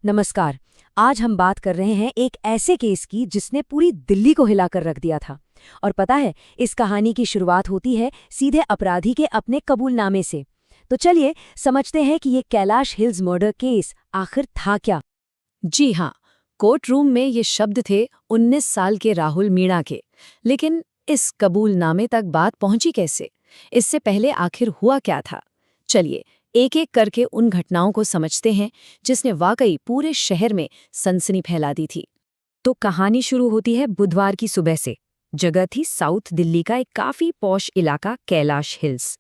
नमस्कार। आज हम बात कर रहे हैं एक ऐसे केस की जिसने पूरी दिल्ली को हिलाकर रख दिया था। और पता है, इस कहानी की शुरुआत होती है सीधे अपराधी के अपने कबूलनामे से। तो चलिए समझते हैं कि ये कैलाश हिल्स मर्डर केस आखिर था क्या। जी हाँ, कोर्ट रूम में ये शब्द थे 19 साल के राहुल मीणा के। लेकिन इस कबूलनामे तक बात पहुंची कैसे? इससे पहले आखिर हुआ क्या था? चलिए एक एक करके उन घटनाओं को समझते हैं जिसने वाकई पूरे शहर में सनसनी फैला दी थी। तो कहानी शुरू होती है बुधवार की सुबह से। जगह थी साउथ दिल्ली का एक काफी पॉश इलाका कैलाश हिल्स।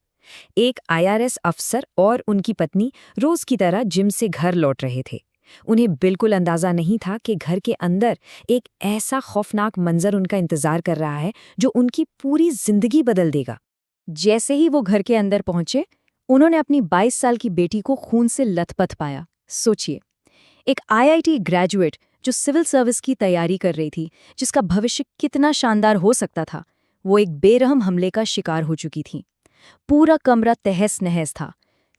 एक आईआरएस अफसर और उनकी पत्नी रोज की तरह जिम से घर लौट रहे थे। उन्हें बिल्कुल अंदाजा नहीं था कि घर के अंदर एक ऐसा खौफनाक मंजर उनका इंतजार कर रहा है जो उनकी पूरी जिंदगी बदल देगा। जैसे ही वो घर के अंदर पहुंचे, उन्होंने अपनी 22 साल की बेटी को खून से लथपथ पाया। सोचिए, एक आईआईटी ग्रेजुएट जो सिविल सर्विस की तैयारी कर रही थी, जिसका भविष्य कितना शानदार हो सकता था, वो एक बेरहम हमले का शिकार हो चुकी थी। पूरा कमरा तहस नहस था।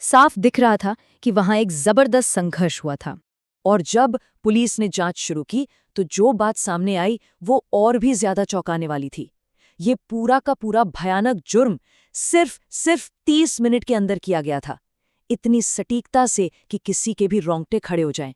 साफ दिख रहा था कि वहां एक जबरदस्त संघर्ष हुआ था। और जब पुलिस ने जांच शुरू की तो जो बात सामने आई वो और भी ज्यादा चौंकाने वाली थी। ये पूरा का पूरा भयानक जुर्म सिर्फ 30 मिनट के अंदर किया गया था, इतनी सटीकता से कि किसी के भी रोंगटे खड़े हो जाएं।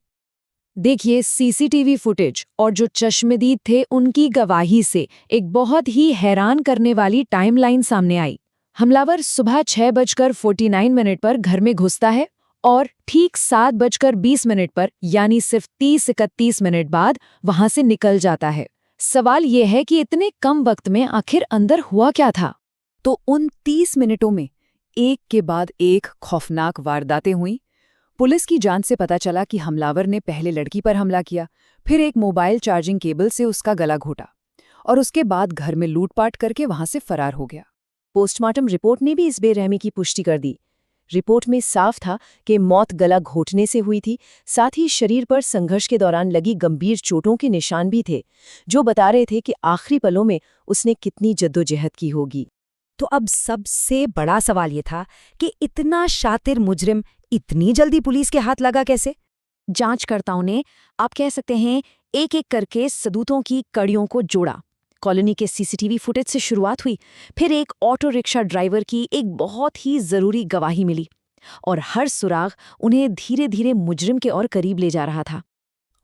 देखिए, सीसीटीवी फुटेज और जो चश्मदीद थे उनकी गवाही से एक बहुत ही हैरान करने वाली टाइमलाइन सामने आई। हमलावर सुबह 6:49 पर घर में घुसता है और ठीक 7:20 पर यानी सिर्फ 30-31 मिनट बाद वहां से निकल जाता है। सवाल यह है कि इतने कम वक्त में आखिर अंदर हुआ क्या था? तो उन 30 मिनटों में एक के बाद एक खौफनाक वारदातें हुईं। पुलिस की जांच से पता चला कि हमलावर ने पहले लड़की पर हमला किया, फिर एक मोबाइल चार्जिंग केबल से उसका गला घोटा और उसके बाद घर में लूटपाट करके वहां से फरार हो गया। पोस्टमार्टम रिपोर्ट ने भी इस बेरहमी की पुष्टि कर दी। रिपोर्ट में साफ था कि मौत गला घोटने से हुई थी। साथ ही शरीर पर संघर्ष के दौरान लगी गंभीर चोटों के निशान भी थे, जो बता रहे थे कि आखिरी पलों में उसने कितनी जद्दोजहद की होगी। तो अब सबसे बड़ा सवाल ये था कि इतना शातिर मुजरिम इतनी जल्दी पुलिस के हाथ लगा कैसे? जांचकर्ताओं ने, आप कह सकते हैं, एक एक करके सबूतों की कड़ियों को जोड़ा। कॉलोनी के सीसीटीवी फुटेज से शुरुआत हुई, फिर एक ऑटो रिक्शा ड्राइवर की एक बहुत ही जरूरी गवाही मिली और हर सुराग उन्हें धीरे धीरे मुजरिम के और करीब ले जा रहा था।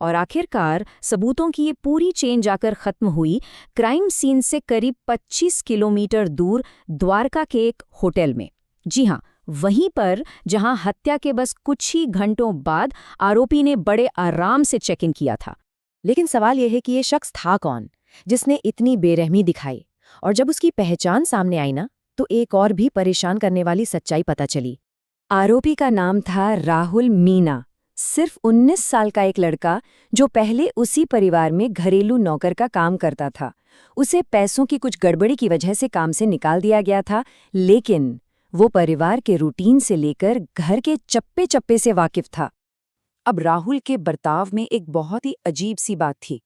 और आखिरकार सबूतों की ये पूरी चेन जाकर खत्म हुई क्राइम सीन से करीब 25 किलोमीटर दूर द्वारका के एक होटल में। जी हाँ, वहीं पर जहां हत्या के बस कुछ ही घंटों बाद आरोपी ने बड़े आराम से चेक इन किया था। लेकिन सवाल यह है कि ये शख्स था कौन जिसने इतनी बेरहमी दिखाई? और जब उसकी पहचान सामने आई ना, तो एक और भी परेशान करने वाली सच्चाई पता चली। आरोपी का नाम था राहुल मीणा, सिर्फ 19 साल का एक लड़का जो पहले उसी परिवार में घरेलू नौकर का काम करता था। उसे पैसों की कुछ गड़बड़ी की वजह से काम से निकाल दिया गया था, लेकिन वो परिवार के रूटीन से लेकर घर के चप्पे चप्पे से वाकिफ था। अब राहुल के बर्ताव में एक बहुत ही अजीब सी बात थी।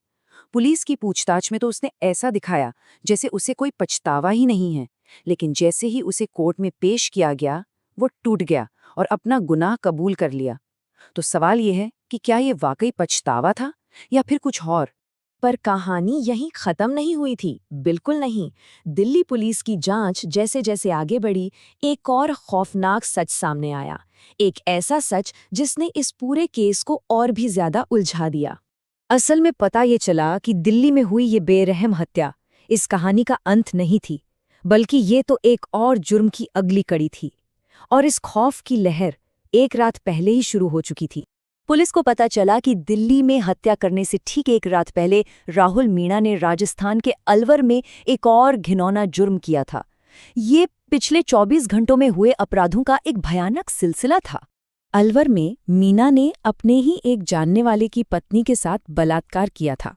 पुलिस की पूछताछ में तो उसने ऐसा दिखाया जैसे उसे कोई पछतावा ही नहीं है, लेकिन जैसे ही उसे कोर्ट में पेश किया गया, वो टूट गया और अपना गुनाह कबूल कर लिया। तो सवाल यह है कि क्या ये वाकई पछतावा था या फिर कुछ और? पर कहानी यहीं खत्म नहीं हुई थी, बिल्कुल नहीं। दिल्ली पुलिस की जांच जैसे जैसे आगे बढ़ी, एक और खौफनाक सच सामने आया। एक ऐसा सच जिसने इस पूरे केस को और भी ज्यादा उलझा दिया। असल में पता ये चला कि दिल्ली में हुई ये बेरहम हत्या इस कहानी का अंत नहीं थी, बल्कि ये तो एक और जुर्म की अगली कड़ी थी। और इस खौफ की लहर एक रात पहले ही शुरू हो चुकी थी। पुलिस को पता चला कि दिल्ली में हत्या करने से ठीक एक रात पहले राहुल मीणा ने राजस्थान के अलवर में एक और घिनौना जुर्म किया था। ये पिछले 24 घंटों में हुए अपराधों का एक भयानक सिलसिला था। अलवर में मीणा ने अपने ही एक जानने वाले की पत्नी के साथ बलात्कार किया था।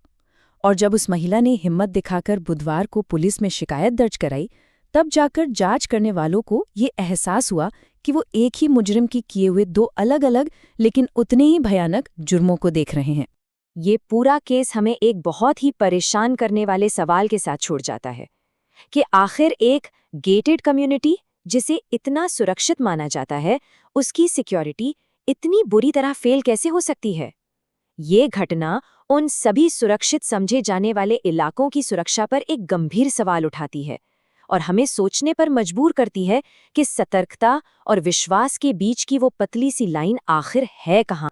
और जब उस महिला ने हिम्मत दिखाकर बुधवार को पुलिस में शिकायत दर्ज कराई, तब जाकर जांच करने वालों को ये एहसास हुआ कि वो एक ही मुजरिम की किए हुए दो अलग अलग लेकिन उतने ही भयानक जुर्मों को देख रहे हैं। ये पूरा केस हमें एक बहुत ही परेशान करने वाले सवाल के साथ छोड़ जाता है कि आखिर एक गेटेड कम्युनिटी जिसे इतना सुरक्षित माना जाता है, उसकी सिक्योरिटी इतनी बुरी तरह फेल कैसे हो सकती है? ये घटना उन सभी सुरक्षित समझे जाने वाले इलाकों की सुरक्षा पर एक गंभीर सवाल उठाती है और हमें सोचने पर मजबूर करती है कि सतर्कता और विश्वास के बीच की वो पतली सी लाइन आखिर है कहाँ।